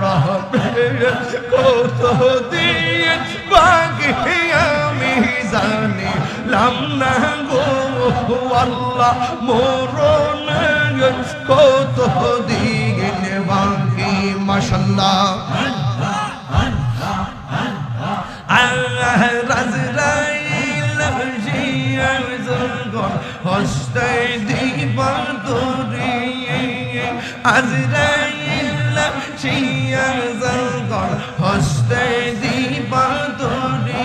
মরণের কত দিন বাকি আমি জানিলাম না গো আল্লাহ মরণের কত দিন বাকি মাশাআল্লাহ আজরাইল জিয়ার জগর হস্তে দিবার দরি আজরাইল জিয়ার জগর হস্তে দিবার দরি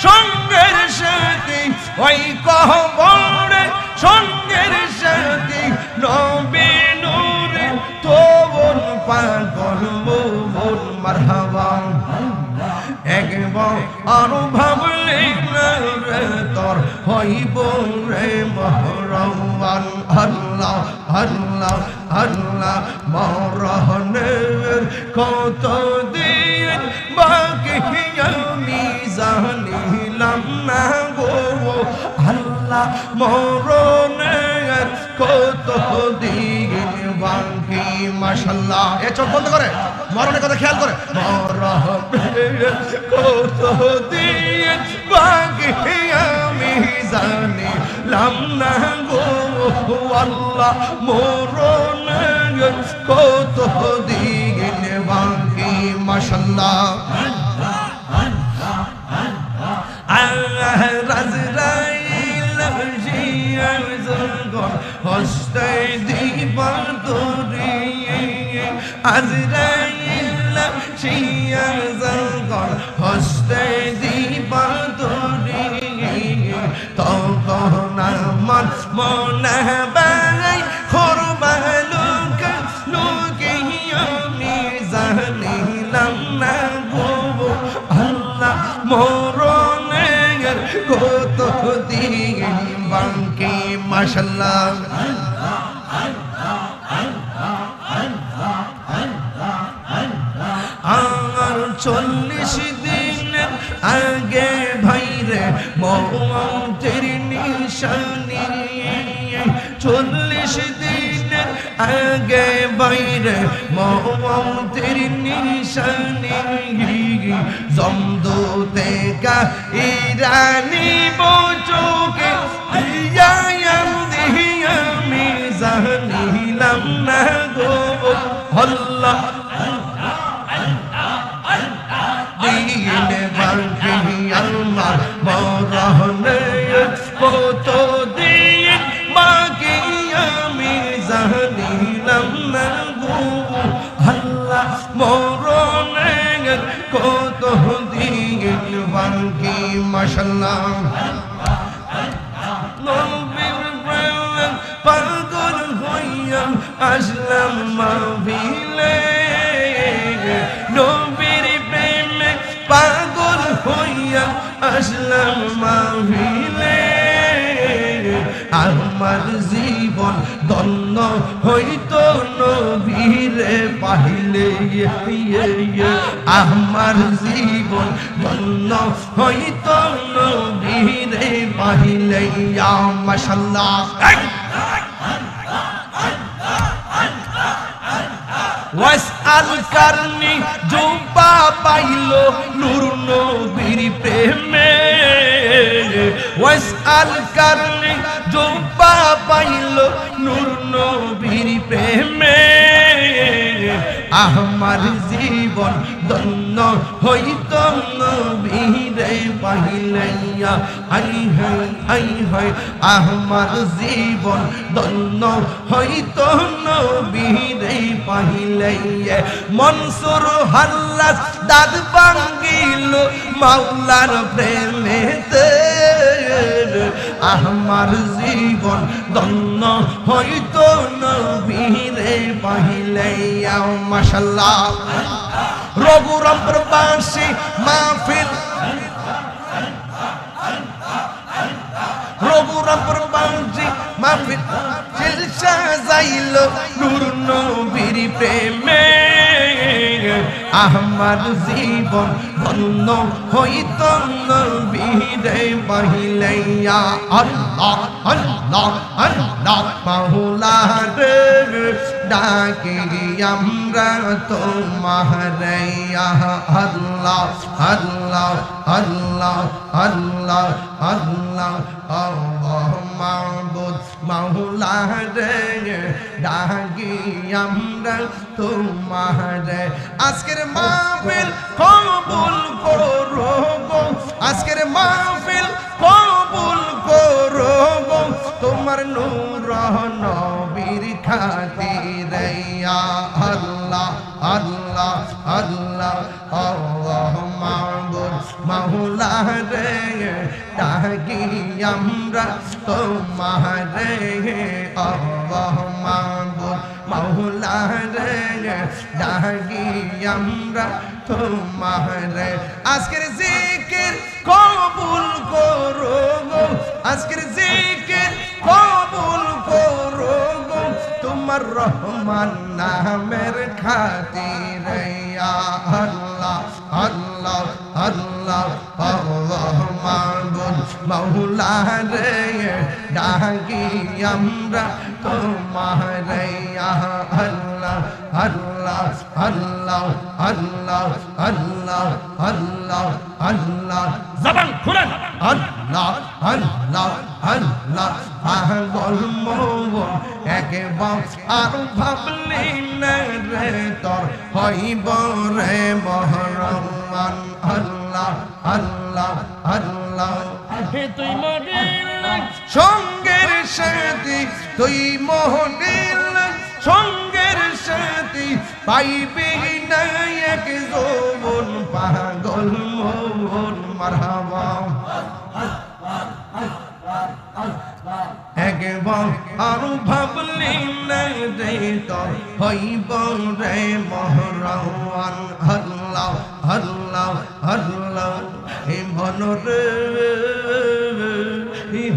সঙ্গের সাথে ওই কবরে সঙ্গের সাথে নবী নূরে তোর পাগল মোহন মারহাবা একবার আরো ভাবলে তোর হইব রে মহরমান আল্লাহ আল্লাহ আল্লাহ মরণের কত দিন বাকি আমি জানিলাম না গো আল্লাহ মরণের কত দিন বাকি মাশাআল্লাহ এ চোখ বন্ধ করে মরণের কথা খেয়াল করে মরণের কত দিন বাকি আমি জানিলাম না গো আল্লাহ মরণের কত দিন বাকি মাশাআল্লাহ আজরাইল জিয়ার জগর হস্তে দিবার দরি আজরাইল জিয়ার জগর হস্তে দিবার দরি তখন আমার মনে বাই করবা লোকে লোকে আমি জানিলাম না গো আল্লাহ মরণের কত দিন বাকি মাশাআল্লাহ আর 40 দিন আগে ভাইরে মৌতের নিশানি 40 দিন আগে বাইরে মৌতের নিশানি জমদূতে কা ইরানি বচোকে ইয়াম আমি জানিলাম না গো আল্লাহ দিন বাকি আল্লাহ মরণের কত দিন বাকি আমি জানিলাম না গো আল্লাহ মরণের কত দিন বাকি মাশাআল্লাহ নবীর প্রেম পাগল হইয়া আসলাম মাহফিলে নবীর প্রেমে পাগল হইয়া আসলাম মাহফিলে আমার জীবন ধন্য হইতো নবীরে পাইলে আমার জীবন ধন্য হইতো নবীরে পাইলে মাশাআল্লাহ ওয়াসআল করনি জুবা পাইলো নূর নবীর প্রেমে ওয়াসআল করনি জুবা পাইলো নূর নবীর প্রেমে আমার জীবন ধন্য হইতো নবীরে পাইলে আই হায় আমার জীবন ধন্য হইতো নবীরে পাইলে মনসুর হাল্লাস দাদ ভাঙ্গিল মাওলার প্রেমেতে আমার জীবন ধন্য হইতো নবীরে পাইলে মাশাআল্লাহ রঘুরামপুর বাসী মাহফিল রঘুরামপুর বাসী মাহফিল জলসা যাইল নূর নবীর প্রেমে আমার জীবন ধন্য হইতো নবীরে পাইলে আল্লাহ আল্লাহ আল্লাহ মাওলা রে ডাকি আমরা তোমারে আল্লাহ আল্লাহ আল্লাহ আল্লাহ আল্লাহ আল্লাহ মাবুদ মাওলা রে ডাকি আমরা তোমারে আজকের মাহফিল কবুল করো গো আজকের মাহফিল কবুল করো গো তোমার নূর নবীর খাতিরে আল্লাহ আল্লাহ আল্লাহ আল্লাহ মাবুদ মাওলা রে ডাকি আমরা তোমারে আল্লাহ মাবুদ মাওলা রে ডাকি আমরা তোমারে আজকের জিকির কবুল করো গো আজকের জিকির কবুল করো গো তোমার রহমান নামের খাতিরে আল্লাহ আল্লাহ আল্লাহ আল্লাহ মাবুদ মাওলা রে ডাকি আমরা তোমারে আল্লাহ আল্লাহ আল্লাহ আল্লাহ আল্লাহ আল্লাহ আল্লাহ জবান খুলেন আল্লাহ আল্লাহ আল্লাহ পাগল মন একবার আর ভাবলি না রে তোর হইব রে মহরমান আল্লাহ আল্লাহ আল্লাহ তুই মরিল সঙ্গের সাথী তুই মোহনিল সঙ্গের সাথী পাইবি না এক যৌবন পাগল মন মারহাবা একবার আরো ভাবলি না রে তোর হইব রে মহরওয়ান আল্লাহ আল্লাহ আল্লাহ হে মনরে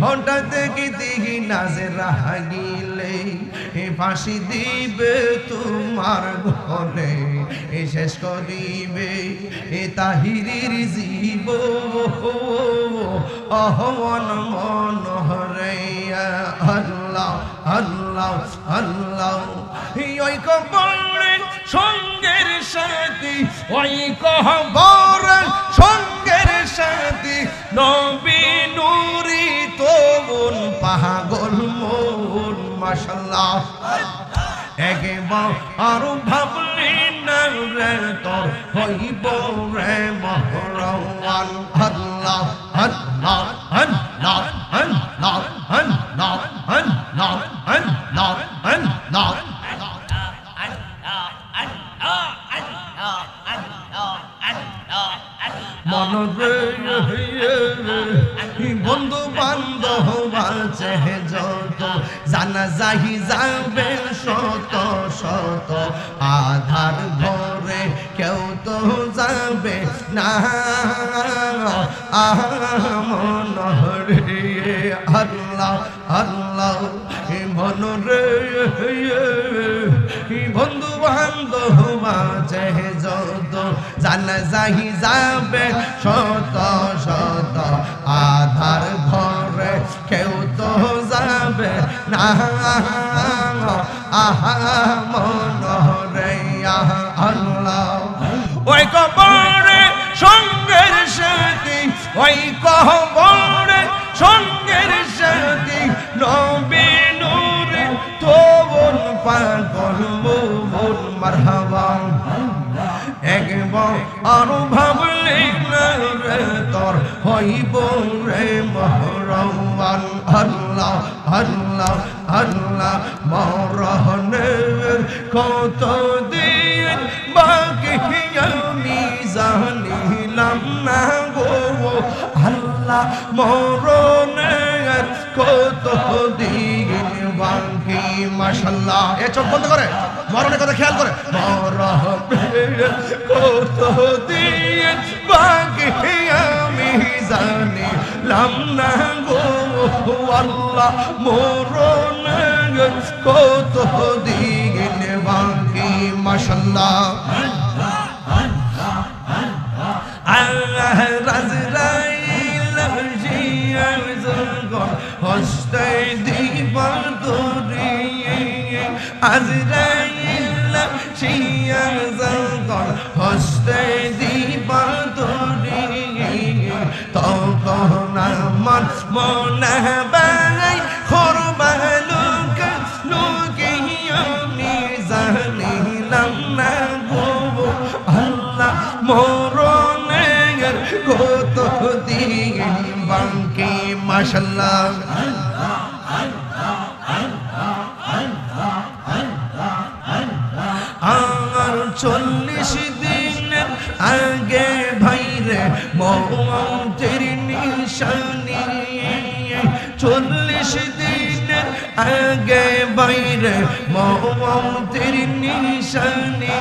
হঠাৎ কি দিহি নাজে রাগিলে ফাঁসি দিবে তোমার ঘরে শেষ করিবে তাহিরির জীব অহন মনহরে আল্লাহ আল্লাহ আল্লাহ ওই কবরে সঙ্গের সাথী ওই কবরে সঙ্গের সাথী নবী নূরি তোমন পাগল মন মাশাআল্লাহ একবার আরো ভাবলি না রে তোর হইব রে মহরওয়ান আল্লাহ আল্লাহ আল্লাহ আল্লাহ আল্লাহ আল্লাহ আল্লাহ আল্লাহ মনরে বন্ধু বান্ধব আছে যত জানা যাহি যাবে শত শত আধার ঘরে কেউ তো যাবে না মনরে আল্লাহ আল্লাহ মনরে বন্ধু বান্ধব আছে যত জানা যাহি যাবে শত শত আধার ঘরে কেউ তো যাবে না মনরে আল্লাহ ওই কবরে সঙ্গের সাথী ওই কবরে সঙ্গের সাথী নবী নূরে তোমন পাগল মন মারহাবা একবার আরো ভাবলি না রে তোর হইব রে মহরওয়ান আল্লাহ আল্লাহ আল্লাহ মরহনের কত দিন বাকি আমি জানিলাম না গো আল্লাহ মরণের কত দিন বাকি মাশাআল্লাহ এ চোখ বন্ধ করে মরণের কথা খেয়াল করে মরণের কত দিন বাকি আমি জানিলাম না গো আল্লাহ মরণের কত দিন বাকি মাশাআল্লাহ রাজরাইল জিয়ার জগৎ হস্তে দিবা তোরে আজরাইল মরণের কত দিন বাকি মাশাআল্লাহ আর 40 দিনের আগে ভাইরে মৌতের নিশানি 40 দিনের আগে বাইরে মৌতের নিশানি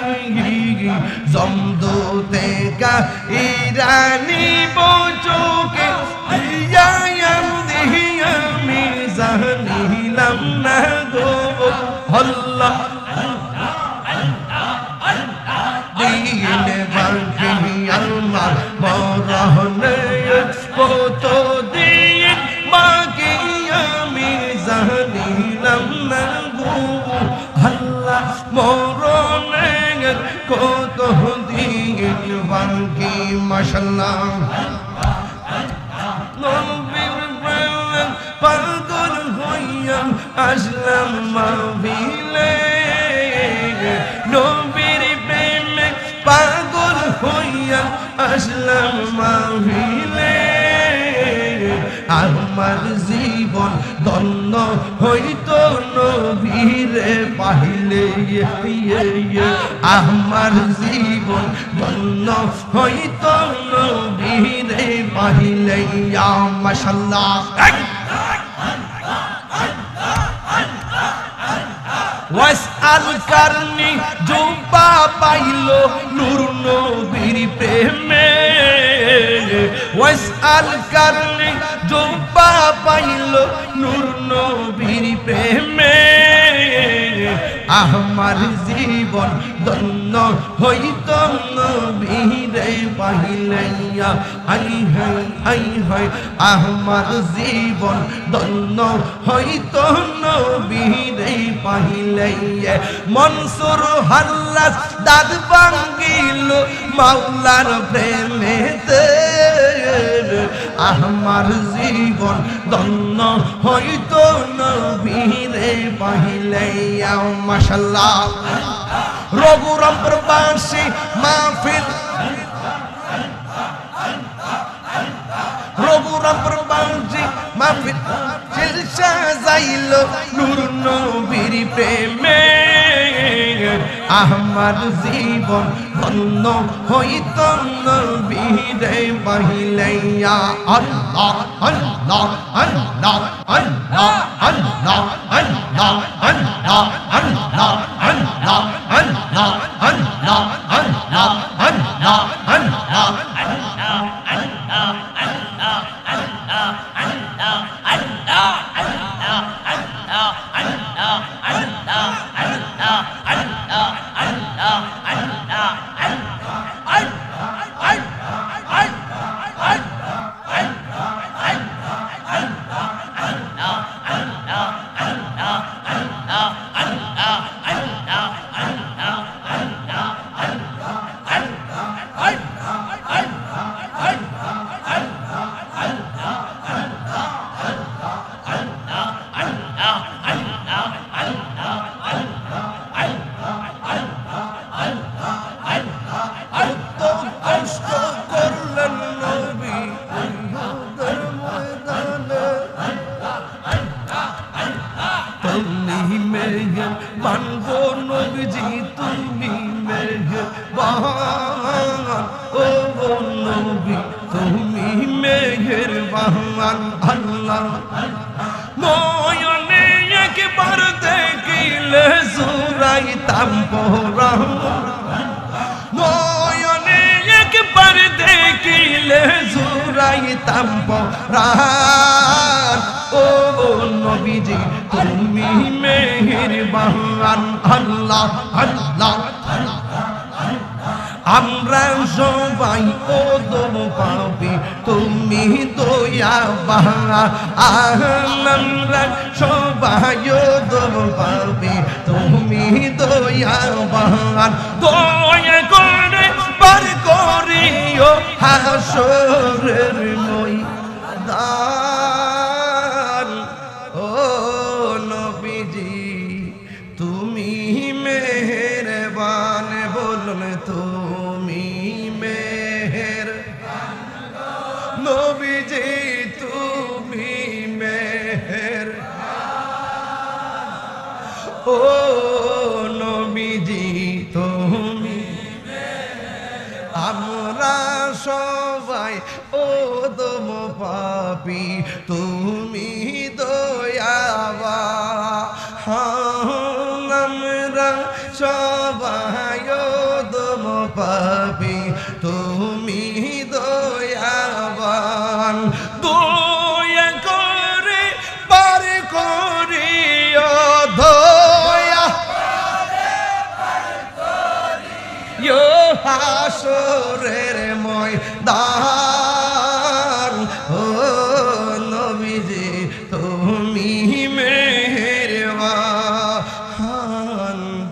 জমদূতে গাইরানি বচোকে ইয়াম দিহিয়া মিজানিলাম না গো আল্লাহ দিনে বাকি আমার মরণে কত দিন বাকি আমি জানিলাম না গো আল্লাহ মরণে কত দিন বাকি মাশাআল্লাহ নবীর প্রেম পাগল হইয়া আসলাম মাহফিলে নবীর প্রেমে পাগল হইয়া আসলাম মাহফিলে আমার জীবন ধন্য হইতো নবীরে পাইলে আমার জীবন ধন্য হইতো নবীরে পাইলে ইয়া মাশাআল্লাহ ওয়াসআল করনি জুবা পাইলো নূর নবীর প্রেমে ওয়াসআল করনি জুবা পাইলো নূর নবীর প্রেমে আমার জীবন ধন্য হইতো নবীরে পাইলে হাই হাই হাই হাই আমার জীবন ধন্য হইতো নবীরে পাইলে মনসুর হাল্লাস দাদ ভাঙ্গিল মাওলার প্রেমেতে আমার জীবন ধন্য হইতো নবীরে পাইলে মাশাআল্লাহ রঘুরামপুর বাসী মাহফিল রঘুরামপুর বাসী মাহফিল জলসা যাইল নূর নবীর প্রেমে আমার জীবন ধন্য হইতো নবীরে পাইলে আল্লাহ আল্লাহ আল্লাহ আল্লাহ আল্লাহ আল্লাহ আল্লাহ আল্লাহ আল্লাহ আল্লাহ আল্লাহ আল্লাহ আল্লাহ আল্লাহ মানবো নবীজি তুমি মেহেরবান ও নবী তুমি মেহেরবান আল্লাহ নয়নে একবার দেখিলে জুরাইতাম পরাণ নয়নে একবার দেখিলে জুরাইতাম পরাণ ও নবীজি তুমি মেহেরবান আল্লাহ আল্লাহ আমরা সবাই ওদম পাবি তুমি দয়া বাহা আমরা সবাই ওদম পাবি তুমি দয়া বাহান দয়া করে পার করিও হাসরের ময়দান ও নবীজি তুমি মেহেরবান বলুন তুমি মেহের নবীজি তুমি মেহের ও নবীজি তুমি আমরা সবাই ও দম পাপি তুমি দয়াবান আমরা সবাই ও দম পাপি তুমি দয়াবান দয়া করে পার করিও দয়া হাসরের ময়দান ও নবীজি তুমি মেহেরবান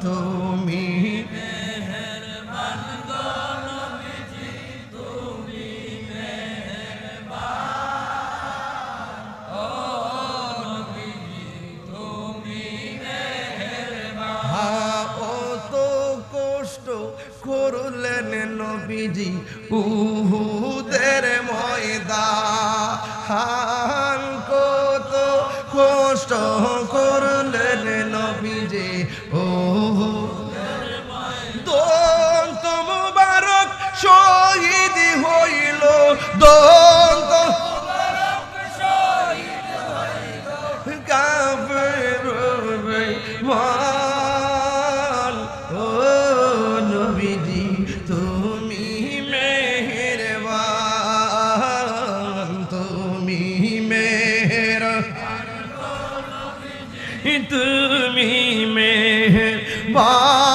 তুমি মেহেরবান গো নবীজি তুমি মেহেরবান ও নবীজি তুমি মেহেরবান ও তো কষ্ট করলেন নবীজি উহুদের ময়দান কত কষ্ট করলেন নবীজি উহুদের ময়দান দন্ত মুবারক শহীদ হইল দন্ত মুবারক শহীদ হইল কাফের বেঈমান ও নবীজি তুমি মেহেরবান তুমি মেহেরবান তুমি মেহেরবান